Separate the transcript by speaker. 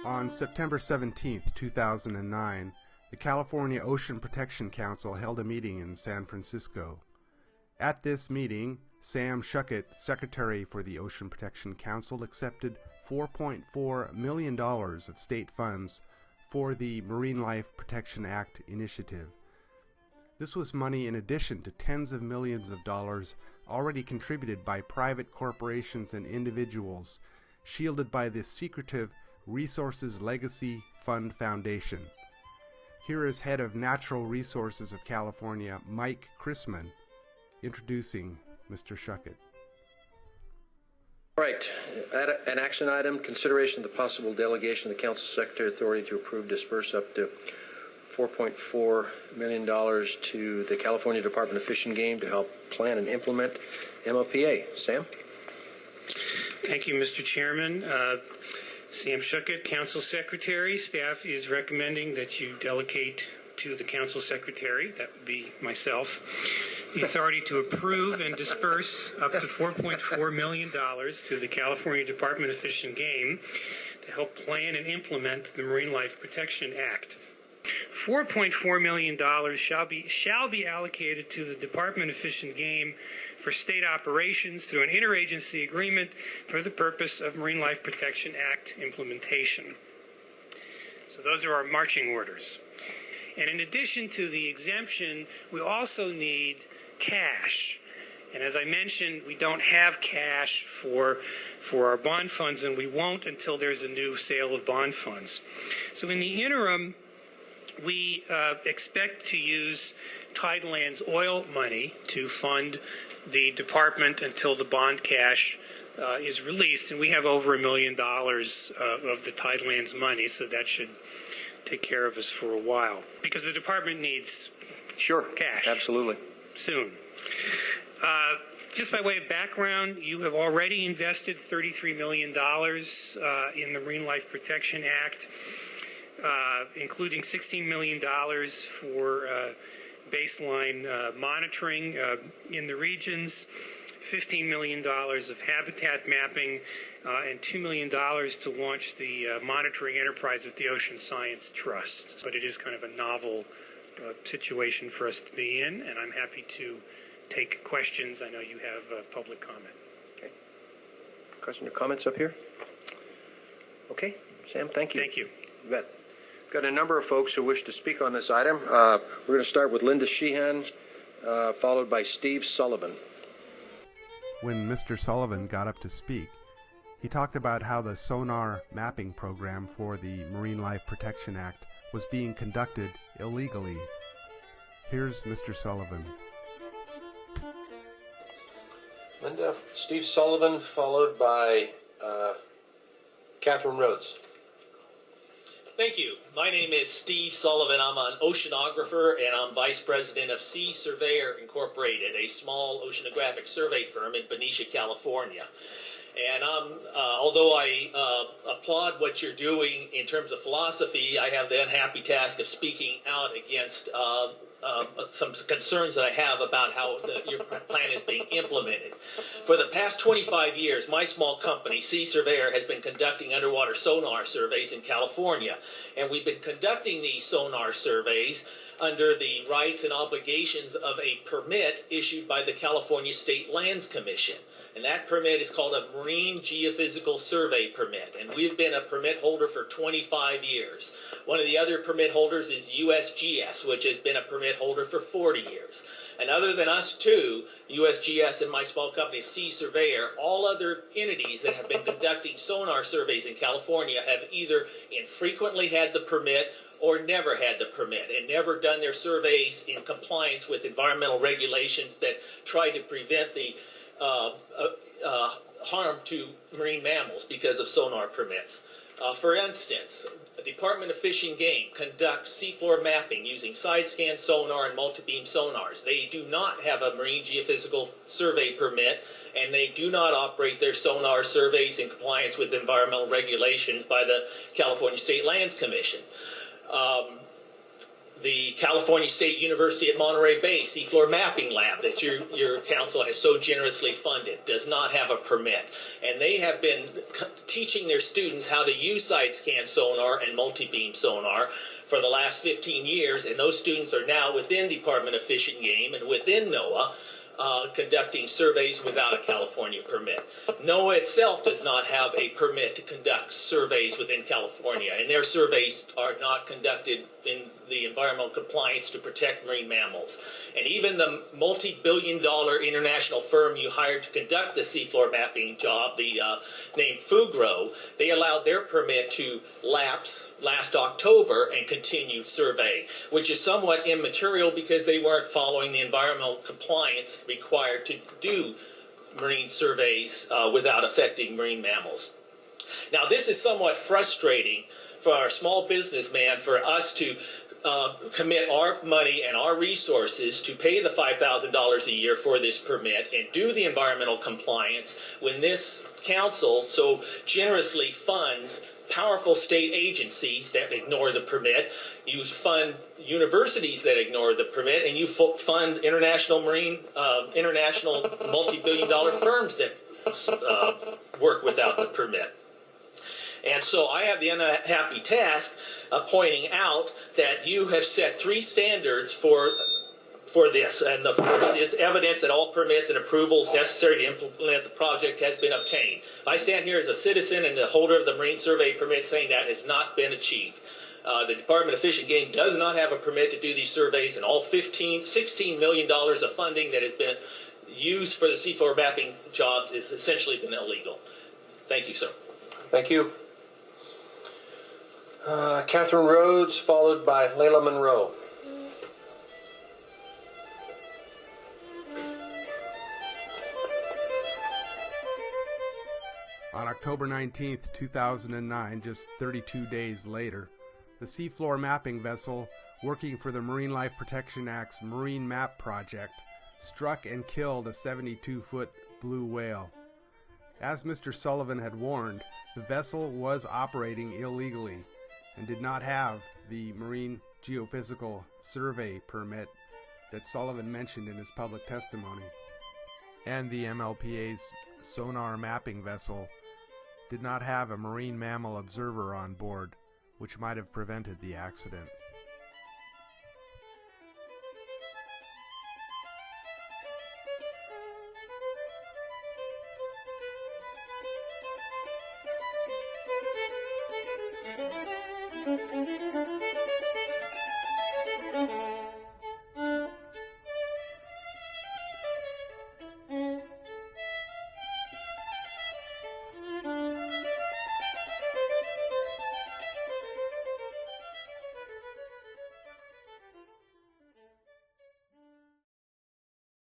Speaker 1: On September 17, 2009, the California Ocean Protection Council held a meeting in San Francisco. At this meeting, Sam Schuckett, Secretary for the Ocean Protection Council, accepted $4.4 million of state funds for the Marine Life Protection Act initiative. This was money in addition to tens of millions of dollars already contributed by private corporations and individuals, shielded by the secretive Resources Legacy Fund Foundation. Here is Head of Natural Resources of California, Mike Chrisman, introducing Mr. Schuckett.
Speaker 2: All right, an action item, consideration of the possible delegation of the Council Secretary authority to approve disperse up to $4.4 million to the California Department of Fish and Game to help plan and implement MLPA. Sam?
Speaker 3: Thank you, Mr. Chairman. Sam Schuckett, Council Secretary. Staff is recommending that you delegate to the Council Secretary, that would be myself, the authority to approve and disperse up to $4.4 million to the California Department of Fish and Game to help plan and implement the Marine Life Protection Act. $4.4 million shall be allocated to the Department of Fish and Game for state operations through an interagency agreement for the purpose of Marine Life Protection Act implementation. So those are our marching orders. And in addition to the exemption, we also need cash. And as I mentioned, we don't have cash for our bond funds, and we won't until there's a new sale of bond funds. So in the interim, we expect to use Tideland's oil money to fund the department until the bond cash is released. And we have over $1 million of the Tideland's money, so that should take care of us for a while. Because the department needs cash.
Speaker 2: Absolutely.
Speaker 3: Soon. Just by way of background, you have already invested $33 million in the Marine Life Protection Act, including $16 million for baseline monitoring in the regions, $15 million of habitat mapping, and $2 million to launch the monitoring enterprise at the Ocean Science Trust. But it is kind of a novel situation for us to be in, and I'm happy to take questions. I know you have public comment.
Speaker 2: Okay. Questions or comments up here? Okay. Sam, thank you.
Speaker 3: Thank you.
Speaker 2: You bet. Got a number of folks who wish to speak on this item. We're going to start with Linda Sheehan, followed by Steve Sullivan.
Speaker 1: When Mr. Sullivan got up to speak, he talked about how the sonar mapping program for the Marine Life Protection Act was being conducted illegally. Here's Mr. Sullivan.
Speaker 2: Linda, Steve Sullivan, followed by Catherine Rhodes.
Speaker 4: Thank you. My name is Steve Sullivan. I'm an oceanographer, and I'm Vice President of Sea Surveyor Incorporated, a small oceanographic survey firm in Benicia, California. And although I applaud what you're doing in terms of philosophy, I have the unhappy task of speaking out against some concerns that I have about how your plan is being implemented. For the past 25 years, my small company, Sea Surveyor, has been conducting underwater sonar surveys in California. And we've been conducting these sonar surveys under the rights and obligations of a permit issued by the California State Lands Commission. And that permit is called a Marine Geophysical Survey Permit. And we've been a permit holder for 25 years. One of the other permit holders is USGS, which has been a permit holder for 40 years. And other than us two, USGS and my small company, Sea Surveyor, all other entities that have been conducting sonar surveys in California have either infrequently had the permit or never had the permit and never done their surveys in compliance with environmental regulations that try to prevent the harm to marine mammals because of sonar permits. For instance, the Department of Fish and Game conducts seafloor mapping using side-scan sonar and multi-beam sonars. They do not have a Marine Geophysical Survey permit, and they do not operate their sonar surveys in compliance with environmental regulations by the California State Lands Commission. the California State University at Monterey Bay seafloor mapping lab that your council has so generously funded does not have a permit. And they have been teaching their students how to use side-scan sonar and multi-beam sonar for the last 15 years, and those students are now within Department of Fish and Game and within NOAA conducting surveys without a California permit. NOAA itself does not have a permit to conduct surveys within California, and their surveys are not conducted in the environmental compliance to protect marine mammals. And even the multi-billion-dollar international firm you hired to conduct the seafloor mapping job, named Fugro, they allowed their permit to lapse last October and continue survey, which is somewhat immaterial because they weren't following the environmental compliance required to do marine surveys without affecting marine mammals. Now, this is somewhat frustrating for our small businessman for us to commit our money and our resources to pay the $5,000 a year for this permit and do the environmental compliance when this council so generously funds powerful state agencies that ignore the permit. You fund universities that ignore the permit, and you fund international multi-billion-dollar firms that work without the permit. And so I have the unhappy task of pointing out that you have set 3 standards for this. And the first is evidence that all permits and approvals necessary to implement the project has been obtained. I stand here as a citizen and the holder of the Marine Survey permit saying that has not been achieved. The Department of Fish and Game does not have a permit to do these surveys, and all $16 million of funding that has been used for the seafloor mapping jobs has essentially been illegal. Thank you, sir.
Speaker 5: Thank you. Catherine Rhodes, followed by Layla Monroe.
Speaker 1: On October 19th, 2009, just 32 days later, the seafloor mapping vessel working for the Marine Life Protection Act's Marine Map Project struck and killed a 72-foot blue whale. As Mr. Sullivan had warned, the vessel was operating illegally and did not have the Marine Geophysical Survey permit that Sullivan mentioned in his public testimony. And the MLPA's sonar mapping vessel did not have a marine mammal observer on board, which might have prevented the accident.